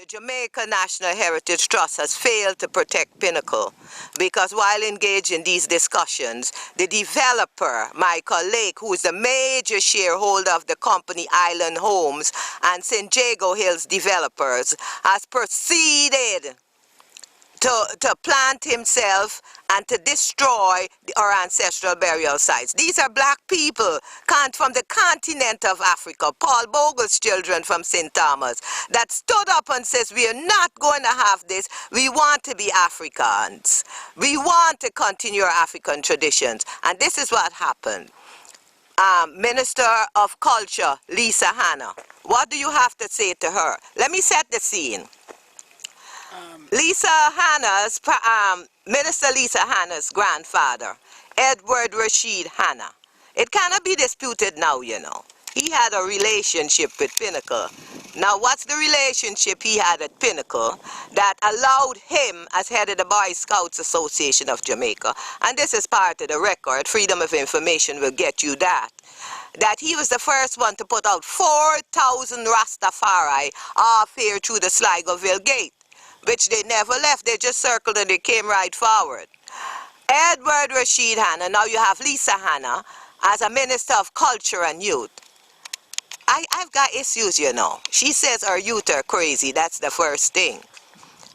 The Jamaica National Heritage Trust has failed to protect Pinnacle because while engaged in these discussions, the developer, Michael Lake, who is the major shareholder of the company Island Homes and St. Jago Hills Developers, has proceeded to plant himself and to destroy our ancestral burial sites. These are black people from the continent of Africa, Paul Bogle's children from St. Thomas, that stood up and says, we are not going to have this. We want to be Africans. We want to continue our African traditions. And this is what happened. Minister of Culture, Lisa Hanna. What do you have to say to her? Let me set the scene. Minister Lisa Hanna's grandfather, Edward Rashid Hanna. It cannot be disputed now, you know. He had a relationship with Pinnacle. Now, what's the relationship he had at Pinnacle that allowed him, as head of the Boy Scouts Association of Jamaica, and this is part of the record, Freedom of Information will get you that he was the first one to put out 4,000 Rastafari off here through the Sligoville Gate, which they never left. They just circled and they came right forward. Edward Rashid Hanna, now you have Lisa Hanna as a Minister of Culture and Youth. I've got issues, you know. She says our youth are crazy. That's the first thing.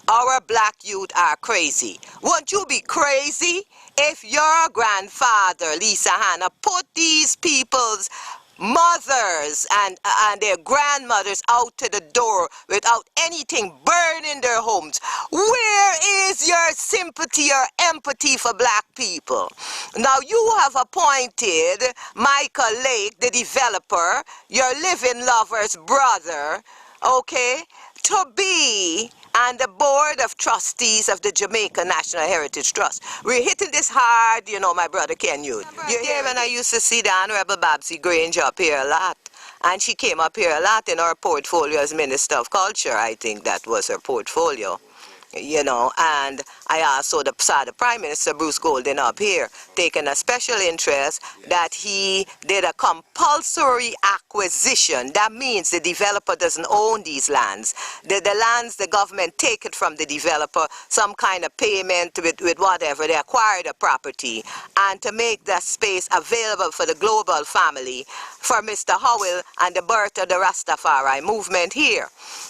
Our black youth are crazy. Won't you be crazy if your grandfather, Lisa Hanna, put these people's mothers and their grandmothers out to the door without anything burning their homes? Where is your sympathy or empathy for black people? Now you have appointed Michael Lake, the developer, your living lover's brother, okay, to be on the board of trustees of the Jamaica National Heritage Trust. We're hitting this hard, you know, my brother Ken Youth. You're here when I used to see the Honorable Babsy Grange up here a lot. And she came up here a lot in her portfolio as Minister of Culture. I think that was her portfolio. You know, and I also saw the Prime Minister Bruce Golden up here taking a special interest that he did a compulsory acquisition. That means the developer doesn't own these lands. The lands, the government take it from the developer, some kind of payment with whatever. They acquire the property, and to make that space available for the global family, for Mr. Howell and the birth of the Rastafari movement here.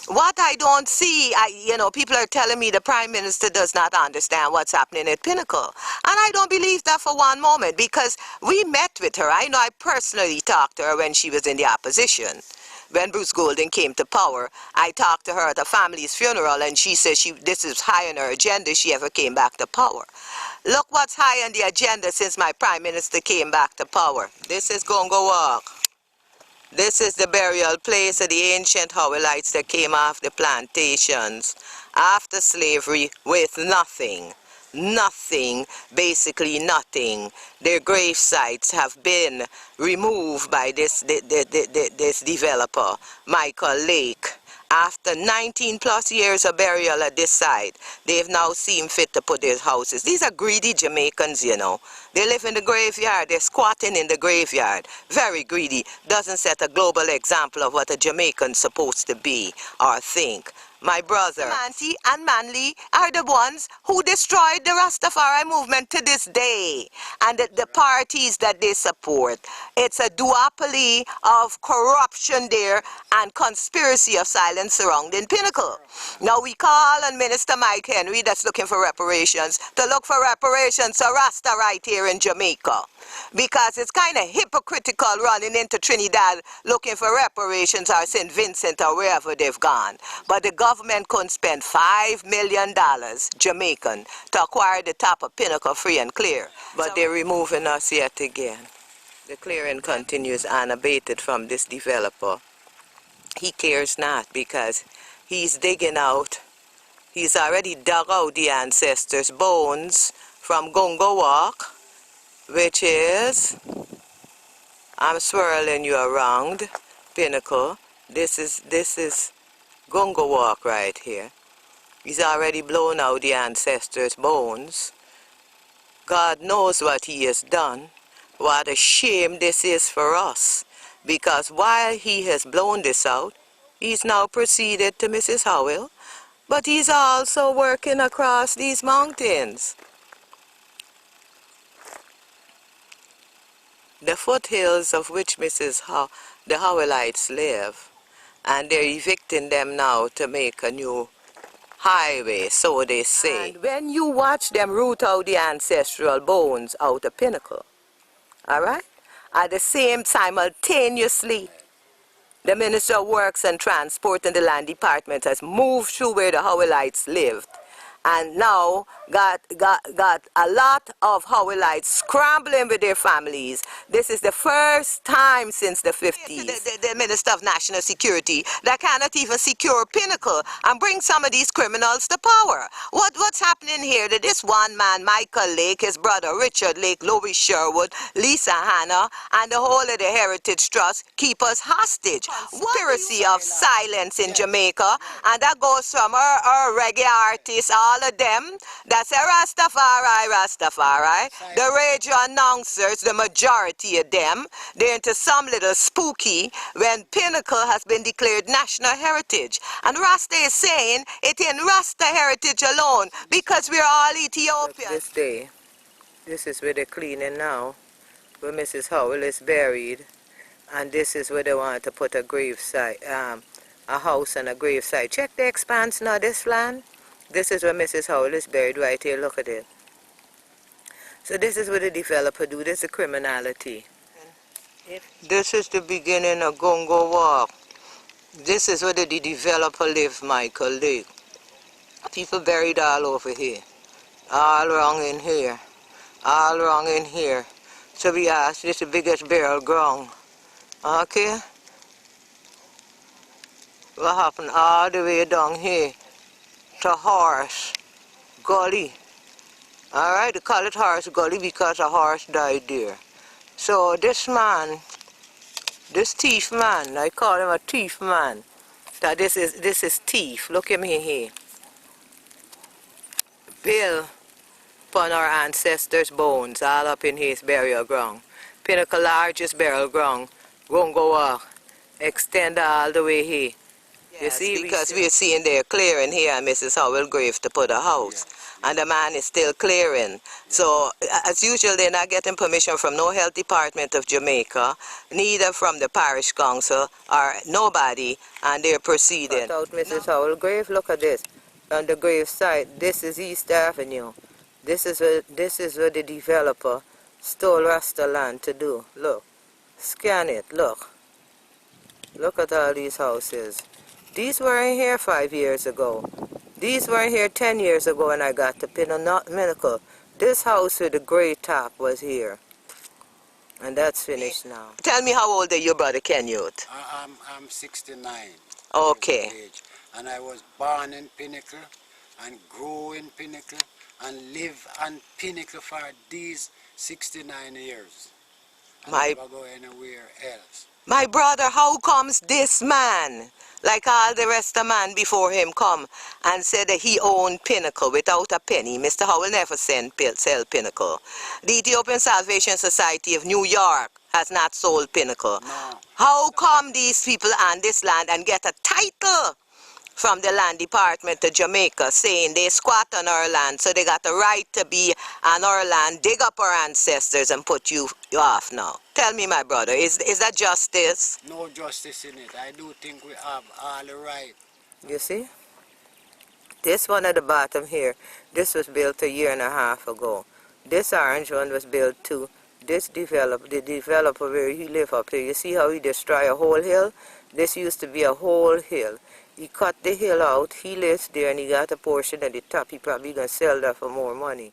What I don't see, you know, people are telling me the Prime Minister does not understand what's happening at Pinnacle. And I don't believe that for one moment, because we met with her. I know I personally talked to her when she was in the opposition. When Bruce Golden came to power, I talked to her at a family's funeral, and she said this is high on her agenda if she ever came back to power. Look what's high on the agenda since my Prime Minister came back to power. This is Gongo Walk. This is the burial place of the ancient Howellites that came off the plantations after slavery with nothing. Nothing, basically nothing. Their grave sites have been removed by this developer, Michael Lake. After 19 plus years of burial at this site, they've now seen fit to put their houses. These are greedy Jamaicans, you know. They live in the graveyard. They're squatting in the graveyard. Very greedy. Doesn't set a global example of what a Jamaican's supposed to be or think. My brother, Bustamante and Manley are the ones who destroyed the Rastafari movement to this day. And the parties that they support. It's a duopoly of corruption there and conspiracy of silence surrounding Pinnacle. Now we call on Minister Mike Henry, that's looking for reparations, to look for reparations to Rasta right here in Jamaica. Because it's kind of hypocritical running into Trinidad looking for reparations or St. Vincent or wherever they've gone. But the government couldn't spend $5 million Jamaican to acquire the top of Pinnacle free and clear. But they're removing us yet again. The clearing continues unabated from this developer. He cares not because he's digging out, he's already dug out the ancestors' bones from Gongo Walk, which is, I'm swirling you around, Pinnacle. This is Gongo Walk right here. He's already blown out the ancestors' bones. God knows what he has done. What a shame this is for us. Because while he has blown this out, he's now proceeded to Mrs. Howell But he's also working across these mountains. The foothills of which the Howellites live. And they're evicting them now to make a new highway, so they say. And when you watch them root out the ancestral bones out of Pinnacle, all right, at the same simultaneously, the Minister of Works and Transport and the Land Department has moved through where the Howellites lived, and now got a lot of Howellites scrambling with their families. This is the first time since the 50s. The Minister of National Security that cannot even secure Pinnacle and bring some of these criminals to power. What's happening here? That this one man, Michael Lake, his brother Richard Lake, Louis Sherwood, Lisa Hanna, and the whole of the Heritage Trust keep us hostage. Conspiracy of silence in Jamaica, and that goes from our reggae artists, all of them, that's a Rastafari, Rastafari. The radio announcers, the majority of them, they're into some little spooky when Pinnacle has been declared national heritage. And Rasta is saying it in Rasta heritage alone because we're all Ethiopians. This day, this is where they're cleaning now, where Mrs. Howell is buried. And this is where they want to put a grave site, a house and a grave site. Check the expanse now, this land. This is where Mrs. Howell is buried right here, look at it. So this is what the developer do, this is criminality. This is the beginning of Gongo Walk. This is where the developer lived, Michael Lake. People buried all over here. All wrong in here. All wrong in here. So we asked, this is the biggest burial ground. Okay? What happened all the way down here to Horse Gully. Alright, they call it Horse Gully because a horse died there. So this man, this thief man, I call him a thief man. That this is thief. Look at me here. Bill upon our ancestors' bones, all up in his burial ground. Pinnacle largest burial ground. Gongo Walk. Extend all the way here. Yes, you see, because we're seeing they're clearing here on Mrs. Howell grave to put a house. Yes. And the man is still clearing. Yes. So, as usual, they're not getting permission from no health department of Jamaica, neither from the parish council or nobody, and they're proceeding. Cut out Mrs. Howell grave, look at this. On the grave site, this is East Avenue. This is where the developer stole Rasta land to do. Look. Scan it, look. Look at all these houses. These weren't here 5 years ago. These weren't here 10 years ago when I got to Pinnacle. This house with the gray top was here. And that's finished now. Tell me how old are you, Brother Kenyot? I'm 69. Okay. And I was born in Pinnacle and grew in Pinnacle and live on Pinnacle for these 69 years. I never go anywhere else. My brother, how comes this man, like all the rest of man before him, come and said that he owned Pinnacle without a penny? Mr. Howell never sell Pinnacle. The Ethiopian Salvation Society of New York has not sold Pinnacle. No. How come these people on this land and get a title from the land department of Jamaica saying they squat on our land, so they got the right to be on our land, dig up our ancestors and put you off now? Tell me, my brother, is that justice? No justice in it. I do think we have all the right. You see? This one at the bottom here, this was built a year and a half ago. This orange one was built too. The developer where he live up here, you see how he destroy a whole hill? This used to be a whole hill. He cut the hill out, he lives there and he got a portion at the top. He probably gonna sell that for more money.